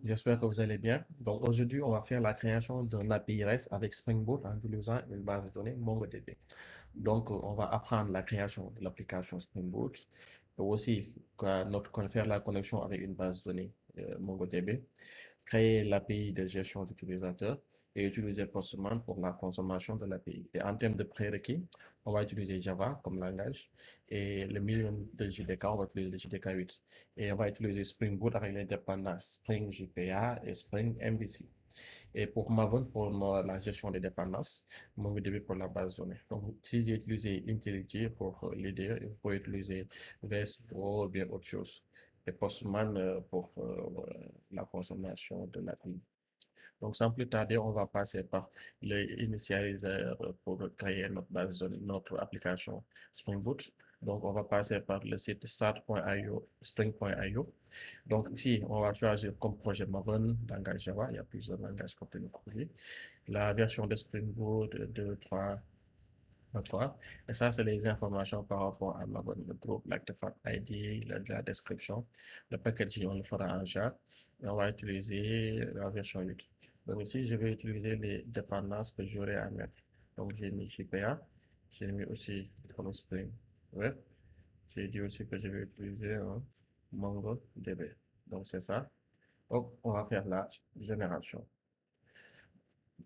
J'espère que vous allez bien. Donc aujourd'hui, on va faire la création d'un API REST avec Spring Boot en utilisant une base de données MongoDB. Donc on va apprendre la création de l'application Spring Boot et aussi faire la connexion avec une base de données MongoDB, créer l'API de gestion d'utilisateurs et utiliser Postman pour la consommation de l'API. Et en termes de prérequis, on va utiliser Java comme langage et le minimum de JDK, on va utiliser le JDK 8. Et on va utiliser Spring Boot avec les dépendances Spring JPA et Spring MVC. Et pour Maven, pour la gestion des dépendances, MongoDB pour la base de données. Donc, si j'ai utilisé IntelliJ pour l'aider, vous pouvez utiliser VS ou bien autre chose. Et Postman pour la consommation de l'API. Donc, sans plus tarder, on va passer par l'initialiseur pour créer notre base de données, notre application Spring Boot. Donc, on va passer par le site start.io, spring.io. Donc, ici, on va choisir comme projet Maven, langage Java. Il y a plusieurs langages comme le projet. La version de Spring Boot 2.3. Et ça, c'est les informations par rapport à Maven, le groupe, l'artefact ID, la description. Le packaging, on le fera en Java. Et on va utiliser la version 8. Donc ici, je vais utiliser les dépendances que j'aurai à mettre. Donc j'ai mis JPA, j'ai mis aussi comme Spring Web. J'ai dit aussi que je vais utiliser un MongoDB. Donc c'est ça. Donc on va faire la génération.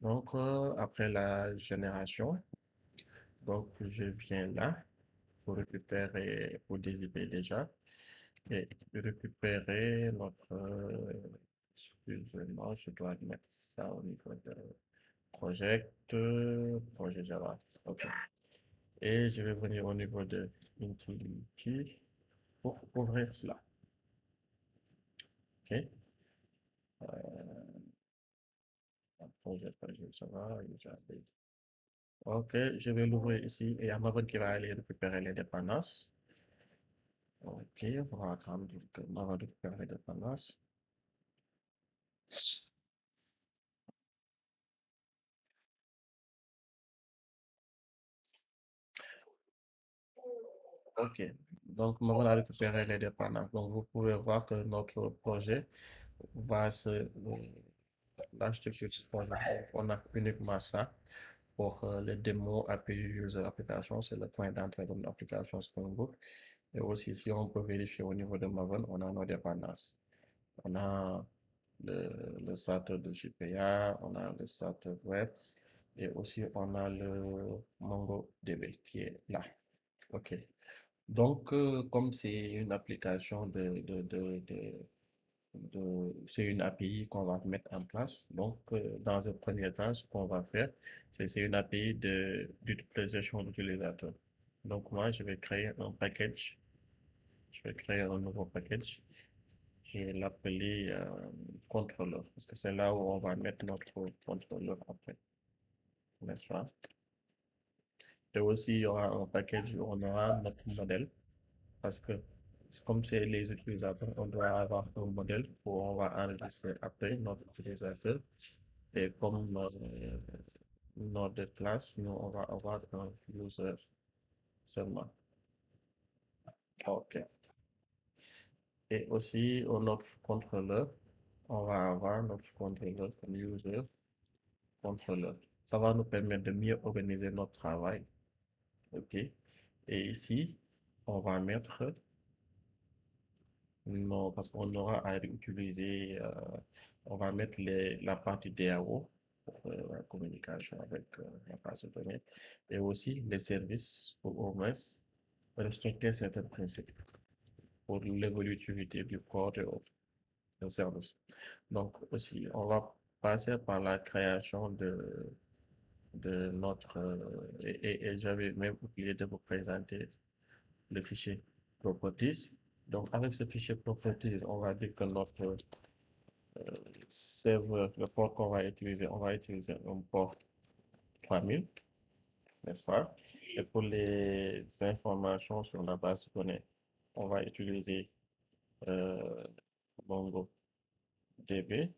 Donc après la génération, donc je viens là pour récupérer, pour désiper déjà et récupérer notre, excusez-moi, je dois mettre ça au niveau de project, projet Java. OK. Et je vais venir au niveau de Infinity pour ouvrir cela. OK. Projet Java, OK, je vais l'ouvrir ici et Amazon qui va aller récupérer les dépendances. OK, on va attendre que Amazon récupère les dépendances. OK, donc Amazon a récupéré les dépendances. Donc vous pouvez voir que notre projet va se l'architecture du projet. On a uniquement ça pour les démos API User Application, c'est le point d'entrée de l'application Spring Boot. Et aussi, si on peut vérifier au niveau de Maven, on a nos dépendances. On a le starter de JPA, on a le starter web et aussi on a le MongoDB qui est là. OK. Donc, comme c'est une application c'est une API qu'on va mettre en place. Donc, dans un premier temps, ce qu'on va faire, c'est une API d'utilisation d'utilisateur. Donc, moi, je vais créer un package. Je vais créer un nouveau package et l'appeler contrôleur, parce que c'est là où on va mettre notre contrôleur après, n'est-ce pas? Et aussi, il y aura un package où on aura notre modèle, parce que comme c'est les utilisateurs, on doit avoir un modèle où on va enregistrer après notre utilisateur. Et comme nom de classe, nous, on va avoir un user seulement. OK. Et aussi, notre contrôleur, on va avoir notre contrôleur comme user contrôleur. Ça va nous permettre de mieux organiser notre travail. OK. Et ici, on va mettre non, parce qu'on aura à utiliser, on va mettre la partie DAO pour la communication avec la base de données et aussi les services pour au moins respecter certains principes pour l'évolutivité du code et autres services. Donc aussi, on va passer par la création de notre, et j'avais même oublié de vous présenter le fichier properties. Donc avec ce fichier properties, on va dire que notre serveur, le port qu'on va utiliser, on va utiliser un port 3000, n'est-ce pas? Et pour les informations sur la base de données, on va utiliser euh, MongoDB.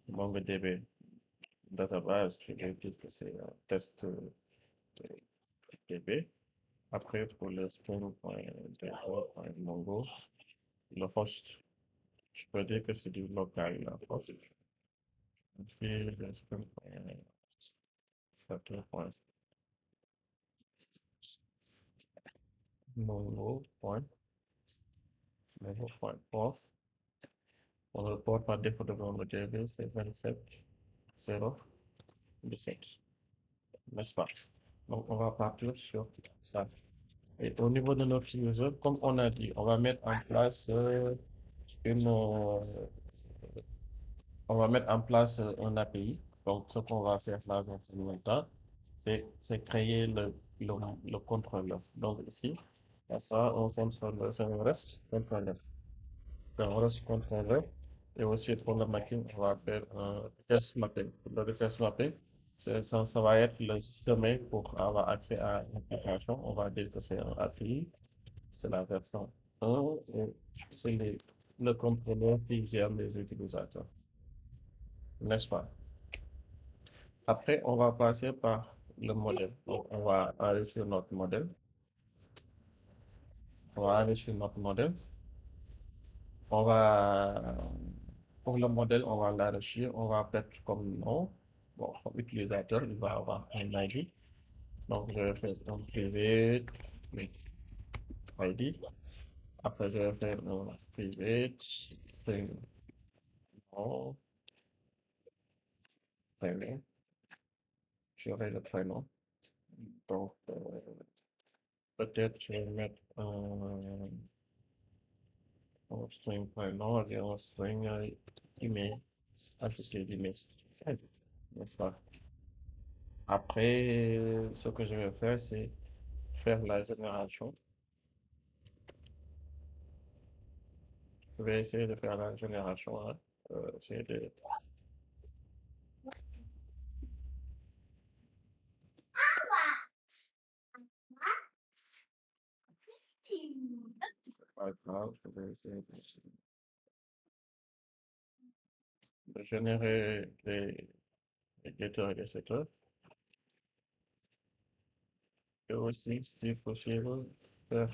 MongoDB database, je vais dire que c'est test DB. Après, pour le Spring.mongo, le host Je peux dire que c'est du local, là. Puis, facteur point, mono point, mono point port. On le port par défaut devant le DB, c'est 27 017, n'est-ce pas? Donc, on va partir sur ça. Et au niveau de notre user, comme on a dit, on va mettre en place une, on va mettre en place un API. Donc, ce qu'on va faire là dans ce moment-là, c'est créer le contrôleur. Donc, ici, il y a ça, un contrôleur, c'est un REST contrôleur. C'est un REST contrôleur. Et aussi, pour le mapping, on va faire un request mapping. Pour le request mapping, ça va être le sommet pour avoir accès à l'application. On va dire que c'est un API, c'est la version 1 et c'est le contrôleur qui gère les utilisateurs, n'est-ce pas? Après, on va passer par le modèle. Donc, on va enrichir notre modèle. On va enrichir notre modèle. On va, pour le modèle, on va l'enrichir. On va mettre comme nom. Bon, comme utilisateur, il va avoir un ID. Donc, je vais faire un privé ID. Après, je vais faire un privé prénom, prénom. J'aurai le prénom. Donc, peut-être je vais mettre un string prénom et un string email, ajouter l'email. N'est-ce pas? Après, ce que je vais faire, c'est faire la génération. Je vais essayer de faire la génération, hein. Essayer de... Pas grave, je vais essayer de générer les getters et les setters. Et aussi, si possible, faire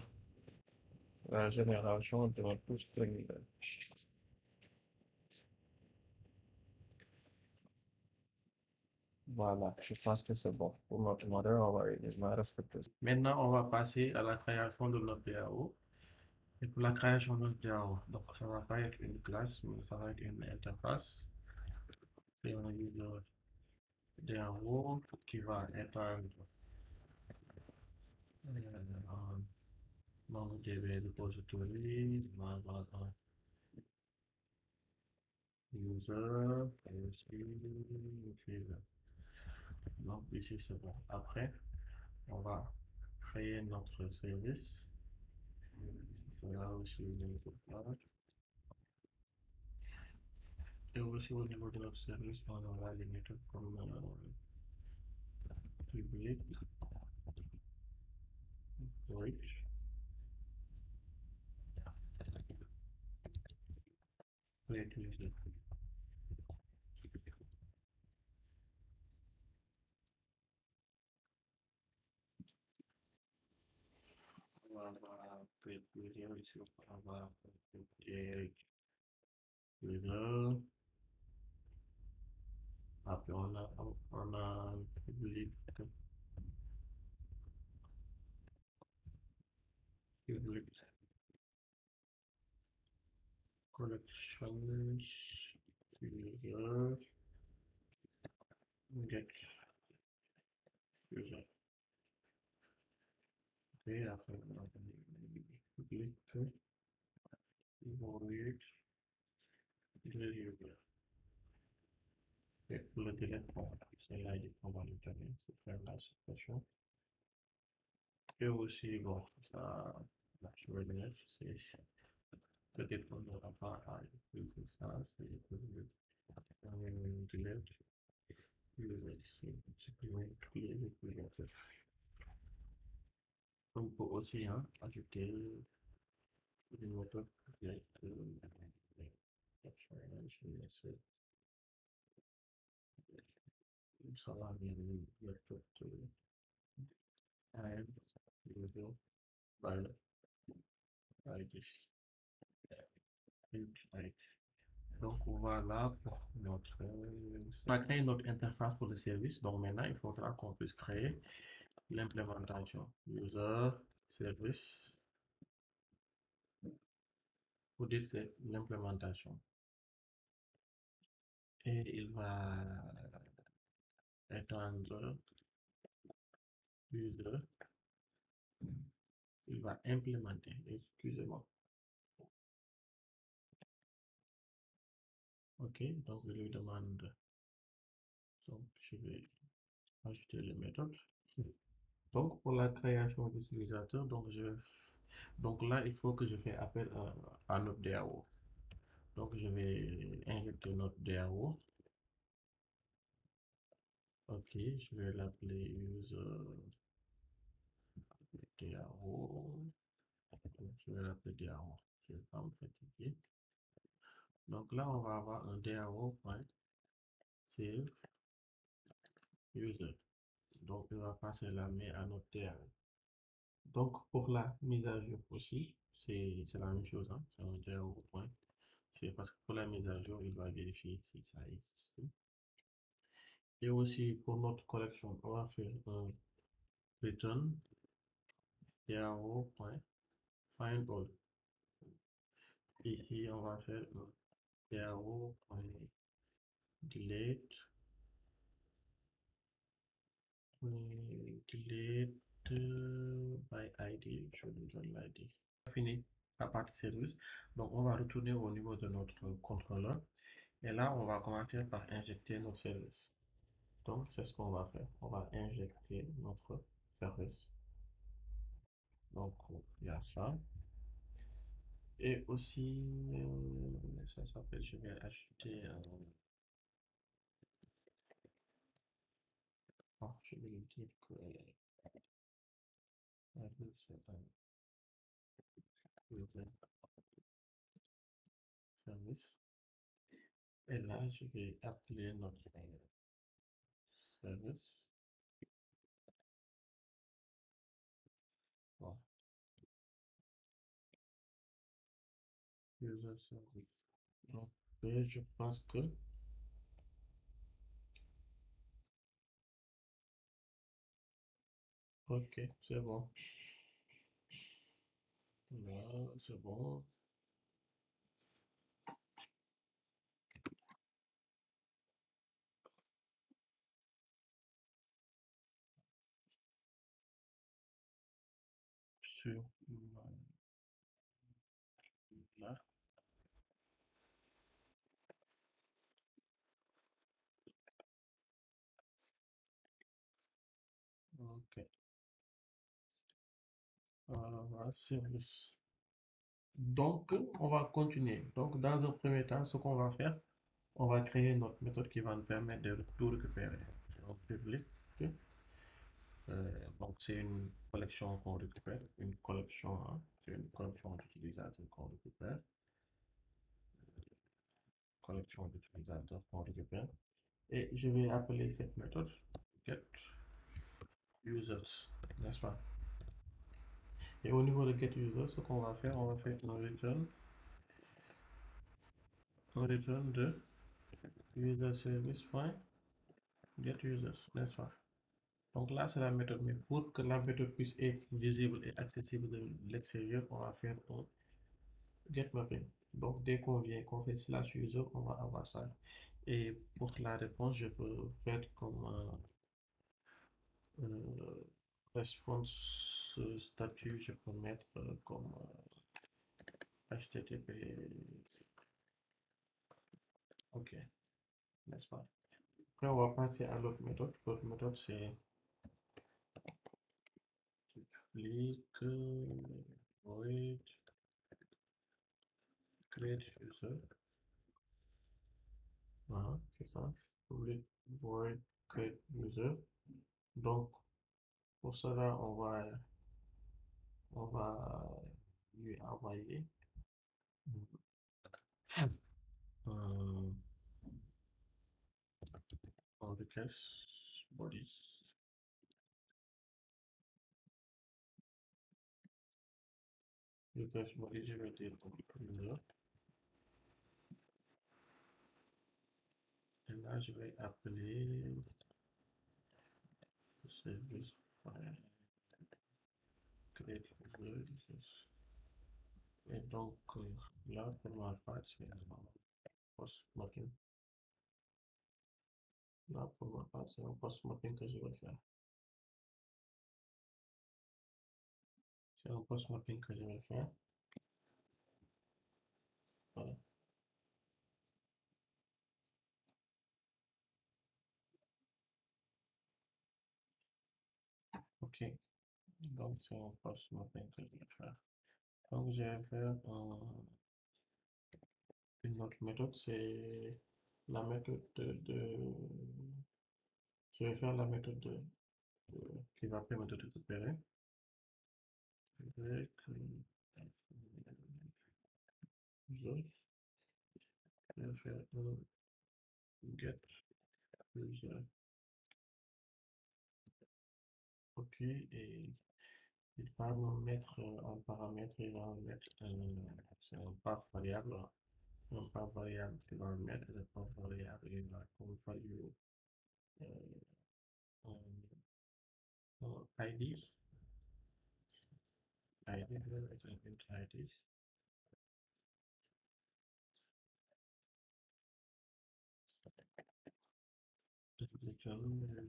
la génération de tout string. Voilà, je pense que c'est bon. Pour notre modèle, il va respecter ça. Maintenant, on va passer à la création de notre DAO. Et pour la création de notre DAO, donc ça va pas être une classe, mais ça va être une interface. Et on a eu le DAO qui va être un MongoDB repository, on va avoir un user, et aussi utiliser. Donc ici c'est bon. Après, on va créer notre service. Cela aussi le niveau de et aussi au niveau de notre service, on va les mettre comme public, storage, pour utiliser. On va préparer ici, on va préparer user. Après, on a public, public collections, user, get user. Et après, on a public, void, get user. Et pour le délai, c'est là qu'on va le donner pour faire la suppression. Et aussi, bon, ça, la surveillance, c'est peut-être qu'on n'aura pas à utiliser ça, c'est delete, supprimer tous les utilisateurs. On peut aussi hein, ajouter des moteurs directs ça va bien le add user by ID int ID. Donc voilà pour notre... On a créé notre interface pour le service. Donc maintenant, il faudra qu'on puisse créer l'implémentation. User, service. Vous dites c'est l'implémentation. Et il va étendre user. Il va implémenter. Excusez-moi. OK. Donc je lui demande. Donc je vais ajouter les méthodes. Donc, pour la création d'utilisateurs, donc là, il faut que je fasse appel à notre DAO. Donc, je vais injecter notre DAO. OK, je vais l'appeler user DAO. Je vais l'appeler DAO. Je vais pas me fatiguer. Donc là, on va avoir un DAO.save user. Donc, il va passer la main à notre DAO. Donc, pour la mise à jour aussi, c'est la même chose, hein. C'est un DAO. C'est parce que pour la mise à jour, il va vérifier si ça existe. Et aussi pour notre collection, on va faire un return yahoo.findAll. Ici, on va faire un yahoo.delete by ID. Je lui donne l'ID. Fini la partie service. Donc, on va retourner au niveau de notre contrôleur. Et là, on va commencer par injecter notre service. Donc, c'est ce qu'on va faire. On va injecter notre service. Donc, il y a ça. Et aussi, ça s'appelle, je vais ajouter, je vais lui dire que c'est un urbain service. Et là, je vais appeler notre service. Voilà. User service. Donc, et je pense que, ok, c'est bon. Là, c'est bon. Sur là, ok. Voilà, service. Donc, on va continuer. Donc, dans un premier temps, ce qu'on va faire, on va créer notre méthode qui va nous permettre de tout récupérer. Donc, public, donc c'est une collection qu'on récupère, une collection, hein, c'est une collection d'utilisateurs qu'on récupère, collection d'utilisateurs qu'on récupère. Et je vais appeler cette méthode get users, n'est-ce pas? Et au niveau de get users, ce qu'on va faire, on va faire un return de user service.get users, n'est-ce pas? Donc là, c'est la méthode, mais pour que la méthode puisse être visible et accessible de l'extérieur, on va faire un get mapping. Donc dès qu'on vient, qu'on fait slash user, on va avoir ça. Et pour la réponse, je peux faire comme response statut, je peux mettre comme HTTP. Ok, n'est-ce pas? Après, on va passer à l'autre méthode. L'autre méthode, c'est public void create user. Voilà, c'est ça. Public void create user. Donc, pour cela, on va lui envoyer un, un request body. Request body, je vais dire user. Là, je vais appeler service create services. Et donc, là, pour ma part, c'est un post mapping. Là, pour ma part, c'est un post mapping que je vais faire. C'est un post mapping que je vais faire. Voilà. OK. Donc, c'est un post mapping que je vais faire. Donc, je vais faire une autre méthode, c'est la méthode je vais faire la méthode qui va permettre de récupérer avec je vais faire un get user OK et il va me mettre un paramètre, il va me mettre c'est un path variable, un path variable qu'il va me mettre, et le path variable il va comme value ID, ID, ID,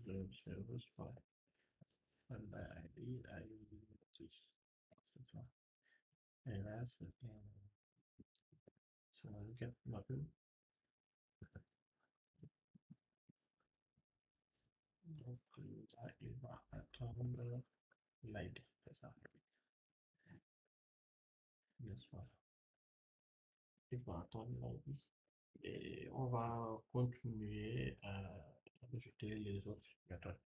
the service by and the ID, c'est ça. Et là, c'est un get mapping. Donc là, il va attendre l'ID, c'est ça. N'est-ce pas? Il va attendre l'ID. Et on va continuer à ajouter les autres méthodes.